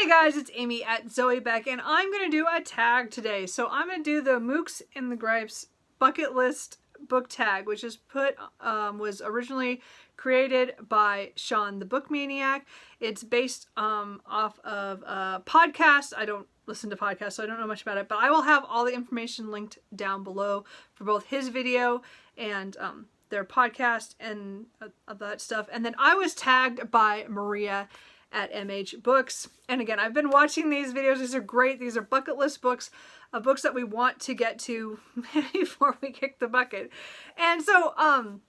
Hey guys, it's Amy at Zoe Beck, and I'm going to do a tag today. So I'm going to do the Mookse and the Gripes bucket list book tag, which is was originally created by Shawn, the book Maniac. It's based off of a podcast. I don't listen to podcasts, so I don't know much about it, but I will have all the information linked down below for both his video and their podcast and that stuff. And then I was tagged by Maria at MH Books. And again, I've been watching these videos. These are great. These are bucket list books, books that we want to get to before we kick the bucket. And so I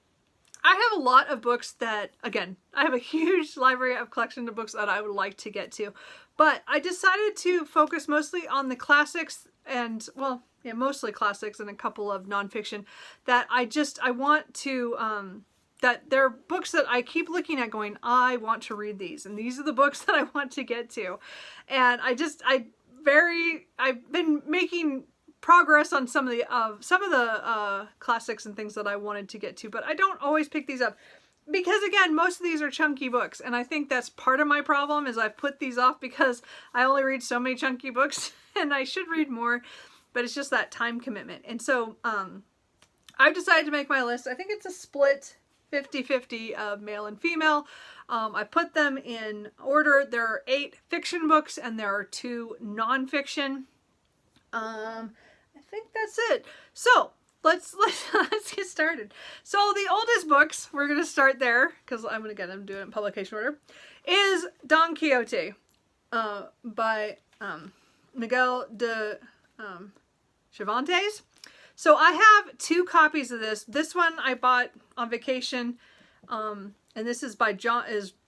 have a lot of books that, again, I have a huge library of collection of books that I would like to get to. But I decided to focus mostly on the classics and, well, yeah, mostly classics and a couple of nonfiction that I want to, that they're books that I keep looking at going, I want to read these. And these are the books that I want to get to. And I've been making progress on some of the classics and things that I wanted to get to, but I don't always pick these up because, again, most of these are chunky books. And I think that's part of my problem is I've put these off because I only read so many chunky books and I should read more, but it's just that time commitment. And so I've decided to make my list. I think it's a split 50-50 of male and female. I put them in order. There are 8 fiction books and there are 2 nonfiction. I think that's it. So let's get started. So the oldest books, we're gonna start there because I'm doing it in publication order, is Don Quixote by Miguel de Cervantes. So I have 2 copies of this. This one I bought on vacation, and this is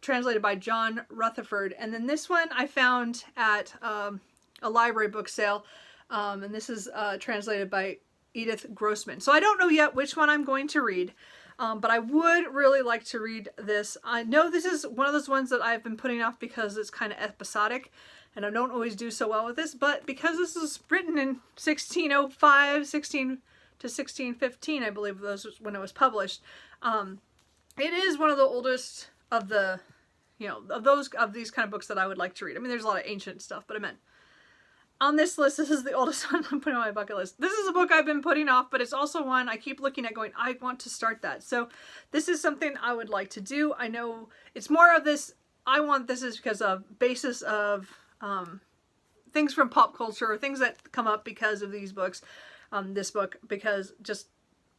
translated by John Rutherford. And then this one I found at a library book sale, and this is translated by Edith Grossman. So I don't know yet which one I'm going to read, but I would really like to read this. I know this is one of those ones that I've been putting off because it's kind of episodic, and I don't always do so well with this, but because this was written in 1605, 16 to 1615, I believe those was when it was published. It is one of the oldest of the, of these kind of books that I would like to read. I mean, there's a lot of ancient stuff, but I meant on this list, this is the oldest one I'm putting on my bucket list. This is a book I've been putting off, but it's also one I keep looking at going, I want to start that. So this is something I would like to do. I know it's more of this, I want this is because of basis of things from pop culture or things that come up because of these books, this book, because just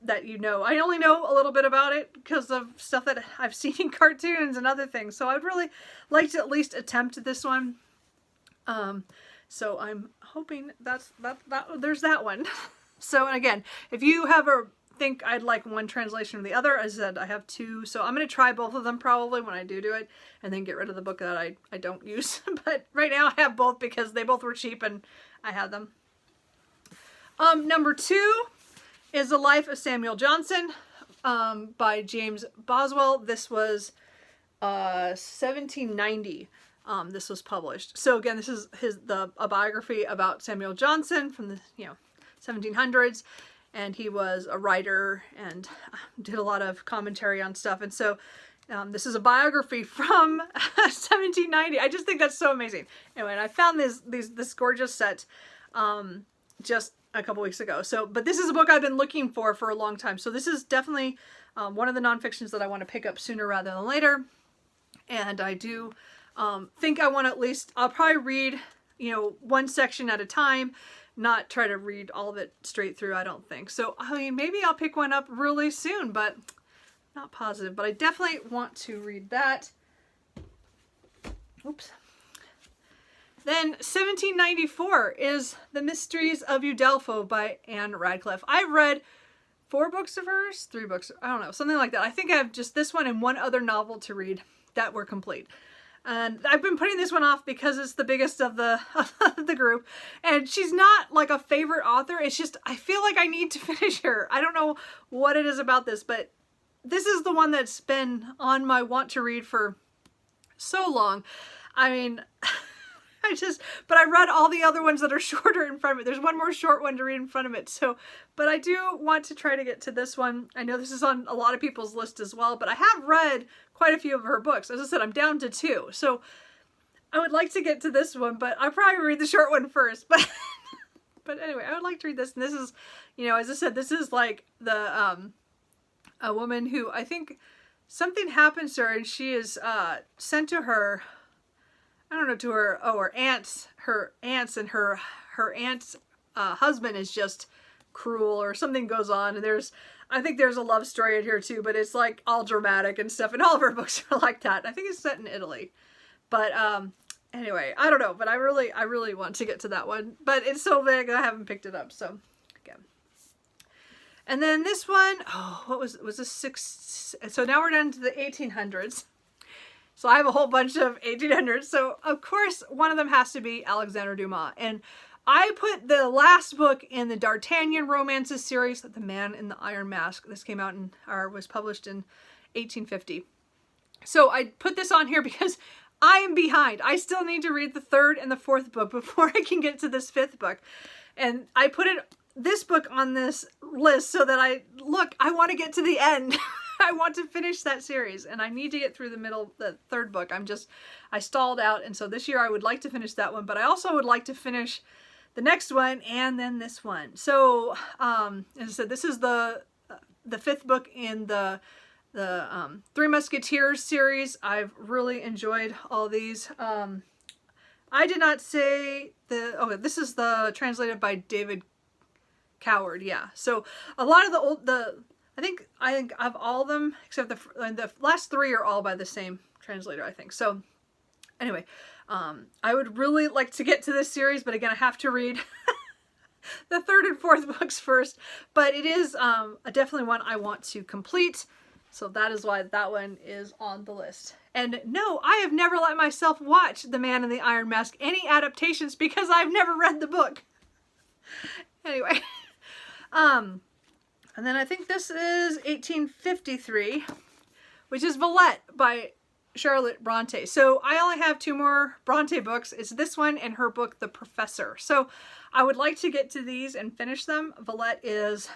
that, I only know a little bit about it because of stuff that I've seen in cartoons and other things. So I'd really like to at least attempt this one. So I'm hoping there's that one. So, and again, if you think I'd like one translation or the other, as I said, I have 2, so I'm going to try both of them probably when I do it, and then get rid of the book that I don't use. But right now I have both because they both were cheap and I had them. Number 2 is The Life of Samuel Johnson by James Boswell. This was 1790. This was published. So again, this is a biography about Samuel Johnson from the 1700s. And he was a writer and did a lot of commentary on stuff. And so this is a biography from 1790. I just think that's so amazing. Anyway, and I found this gorgeous set just a couple weeks ago. So, but this is a book I've been looking for a long time. So this is definitely one of the nonfictions that I want to pick up sooner rather than later. And I do think I want to I'll probably read, one section at a time. Not try to read all of it straight through, I don't think. So, I mean, maybe I'll pick one up really soon, but not positive. But I definitely want to read that. Oops. Then 1794 is The Mysteries of Udelpho by Anne Radcliffe. I've read 4 books of hers, 3 books, I don't know, something like that. I think I have just this one and one other novel to read that were complete. And I've been putting this one off because it's the biggest of the group. And she's not like a favorite author. It's just, I feel like I need to finish her. I don't know what it is about this, but this is the one that's been on my want to read for so long. I mean, but I read all the other ones that are shorter in front of it. There's one more short one to read in front of it. So, but I do want to try to get to this one. I know this is on a lot of people's list as well, but I have read quite a few of her books. As I said, I'm down to 2. So I would like to get to this one, but I'll probably read the short one first. But anyway, I would like to read this. And this is, you know, as I said, this is like the a woman who, I think something happens to her and she is sent to her, I don't know, to her, her aunts and her aunt's husband is just cruel or something goes on. And I think there's a love story in here too, but it's like all dramatic and stuff. And all of her books are like that. I think it's set in Italy. But anyway, I don't know, but I really want to get to that one. But it's so big, I haven't picked it up. So again. And then this one, what was this 6? So now we're down to the 1800s. So I have a whole bunch of 1800s. So of course, one of them has to be Alexander Dumas. And I put the last book in the D'Artagnan romances series, The Man in the Iron Mask. This came out was published in 1850. So I put this on here because I am behind. I still need to read the 3rd and the 4th book before I can get to this 5th book. And I put this book on this list so that I want to get to the end. I want to finish that series and I need to get through the 3rd book. I stalled out. And so this year I would like to finish that one, but I also would like to finish the next one and then this one. So, as I said, this is the 5th book in the Three Musketeers series. I've really enjoyed all these. I did not say this is translated by David Coward. Yeah. So a lot of I think of all of them except the last 3 are all by the same translator, I think. So anyway, I would really like to get to this series, but again, I have to read the 3rd and 4th books first. But it is definitely one I want to complete. So that is why that one is on the list. And no, I have never let myself watch The Man in the Iron Mask, any adaptations, because I've never read the book. Anyway. And then I think this is 1853, which is Villette by Charlotte Bronte. So I only have 2 more Bronte books. It's this one and her book, The Professor. So I would like to get to these and finish them. Villette is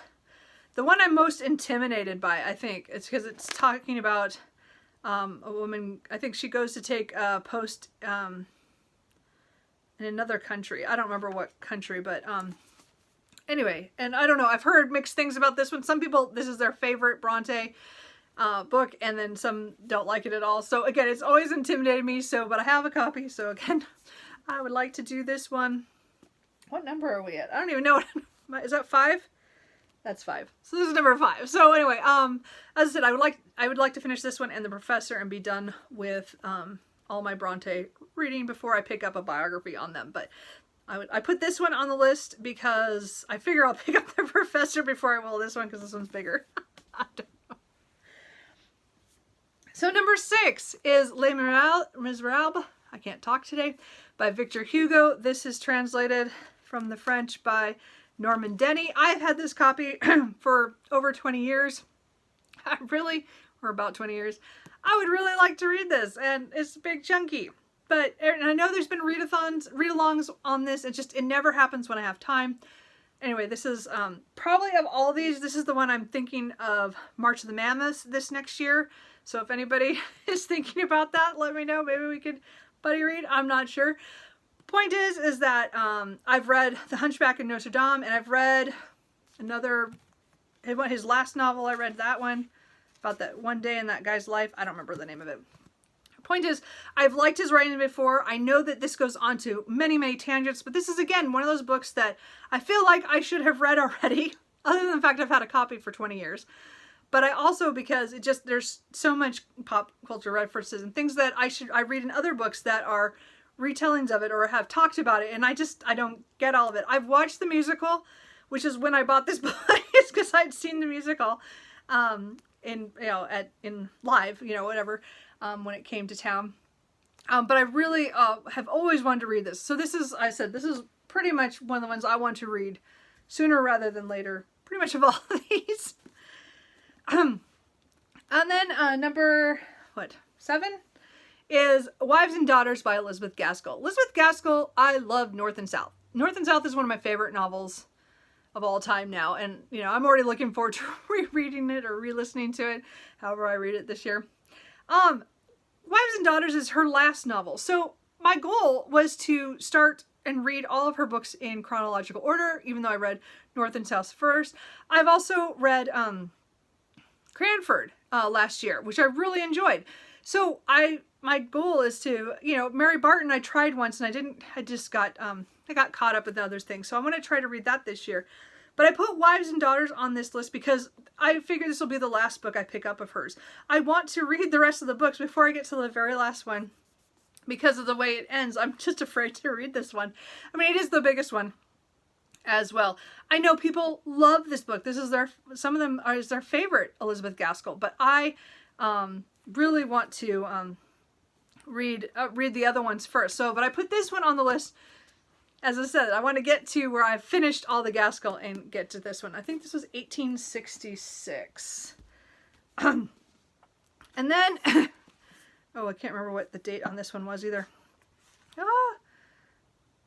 the one I'm most intimidated by, I think. It's because it's talking about a woman, I think she goes to take a post in another country. I don't remember what country, but anyway, and I don't know, I've heard mixed things about this one. Some people, this is their favorite Bronte book, and then some don't like it at all. So again, it's always intimidated me, but I have a copy, so again, I would like to do this one. What number are we at? I don't even know. Is that 5? That's 5. So this is number 5. So anyway, as I said, I would like to finish this one and The Professor and be done with all my Bronte reading before I pick up a biography on them. But I put this one on the list because I figure I'll pick up The Professor before I will this one because this one's bigger. I don't know. So number 6 is Les Miserables. I can't talk today. By Victor Hugo. This is translated from the French by Norman Denny. I've had this copy for over 20 years. Or about 20 years. I would really like to read this, and it's big chunky. But and I know there's been read-alongs on this. It never happens when I have time. Anyway, this is probably of all these, this is the one I'm thinking of March of the Mammoths this next year. So if anybody is thinking about that, let me know. Maybe we could buddy read. I'm not sure. Point is that I've read The Hunchback of Notre Dame, and I've read his last novel. I read that one about that one day in that guy's life. I don't remember the name of it. Point is, I've liked his writing before. I know that this goes on to many, many tangents, but this is again one of those books that I feel like I should have read already, other than the fact I've had a copy for 20 years. But I also, because there's so much pop culture references and things that I read in other books that are retellings of it or have talked about it, and I don't get all of it. I've watched the musical, which is when I bought this book. It's because I'd seen the musical in live, whatever, when it came to town. But I really have always wanted to read this. So this is pretty much one of the ones I want to read sooner rather than later. Pretty much of all of these. And then number 7 is Wives and Daughters by Elizabeth Gaskell. Elizabeth Gaskell, I love North and South. North and South is one of my favorite novels of all time now, and I'm already looking forward to rereading it or re-listening to it, however I read it this year. Wives and Daughters is her last novel. So my goal was to start and read all of her books in chronological order, even though I read North and South first. I've also read Cranford last year, which I really enjoyed. So my goal is to, you know, Mary Barton I tried once and I got caught up with other things. So I want to try to read that this year. But I put Wives and Daughters on this list because I figure this will be the last book I pick up of hers. I want to read the rest of the books before I get to the very last one. Because of the way it ends, I'm just afraid to read this one. I mean, it is the biggest one as well. I know people love this book. This is some of them is their favorite Elizabeth Gaskell, but I really want to read the other ones first. But I put this one on the list. As I said, I want to get to where I've finished all the Gaskell and get to this one. I think this was 1866. And then, oh, I can't remember what the date on this one was either.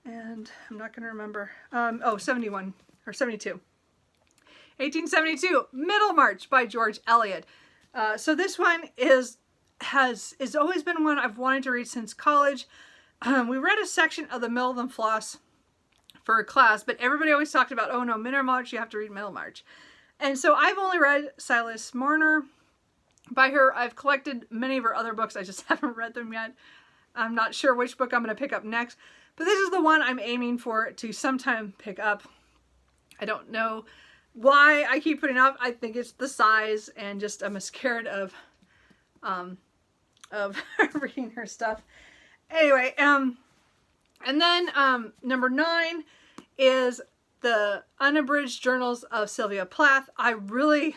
And I'm not going to remember. 71 or 72. 1872, Middlemarch by George Eliot. So this one has always been one I've wanted to read since college. We read a section of the Mill and Floss for a class, but everybody always talked about, oh no, Middlemarch, you have to read Middlemarch. And so I've only read Silas Marner by her. I've collected many of her other books. I just haven't read them yet. I'm not sure which book I'm going to pick up next, but this is the one I'm aiming for to sometime pick up. I don't know why I keep putting it off. I think it's the size and just I'm scared of reading her stuff. Anyway, and then number 9 is the Unabridged Journals of Sylvia Plath. I really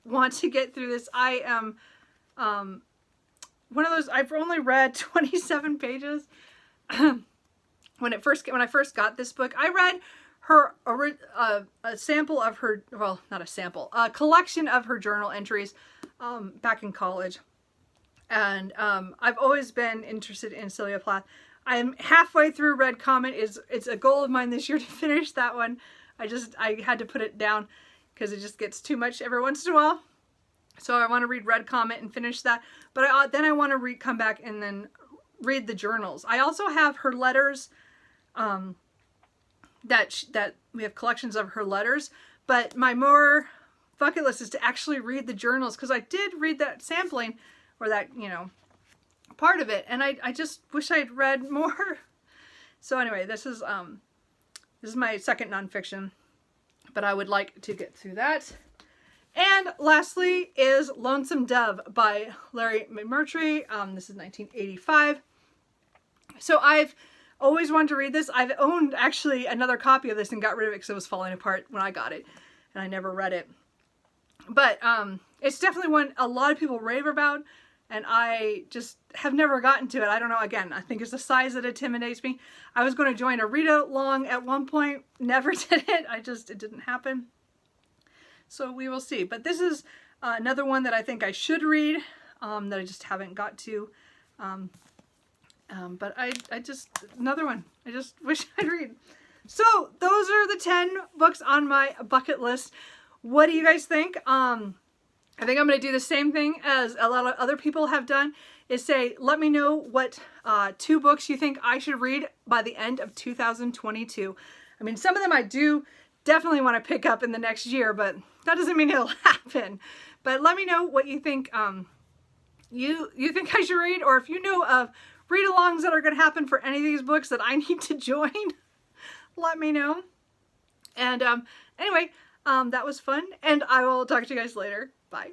want to get through this. I am one of those, I've only read 27 pages. When I first got this book, I read her a sample of her, well, not a sample, a collection of her journal entries back in college. And I've always been interested in Sylvia Plath. I'm halfway through Red Comet. It's a goal of mine this year to finish that one. I had to put it down because it just gets too much every once in a while. So I want to read Red Comet and finish that. But then I want to come back and then read the journals. I also have her letters. That we have collections of her letters. But my more bucket list is to actually read the journals, because I did read that sampling, or that, you know, part of it, and I just wish I'd read more. So anyway, this is my second nonfiction, but I would like to get through that. And lastly is Lonesome Dove by Larry McMurtry. This is 1985. So I've always wanted to read this. I've owned actually another copy of this and got rid of it because it was falling apart when I got it, and I never read it. But it's definitely one a lot of people rave about, and I just have never gotten to it. I don't know, again, I think it's the size that intimidates me. I was going to join a read-along at one point, never did it. It didn't happen. So we will see. But this is another one that I think I should read, that I just haven't got to. But another one I just wish I'd read. So those are the 10 books on my bucket list. What do you guys think? I think I'm going to do the same thing as a lot of other people have done, is say, let me know what 2 books you think I should read by the end of 2022. I mean, some of them I do definitely want to pick up in the next year, but that doesn't mean it'll happen. But let me know what you think you think I should read, or if you know of read-alongs that are going to happen for any of these books that I need to join, let me know. And anyway, that was fun, and I will talk to you guys later. Bye.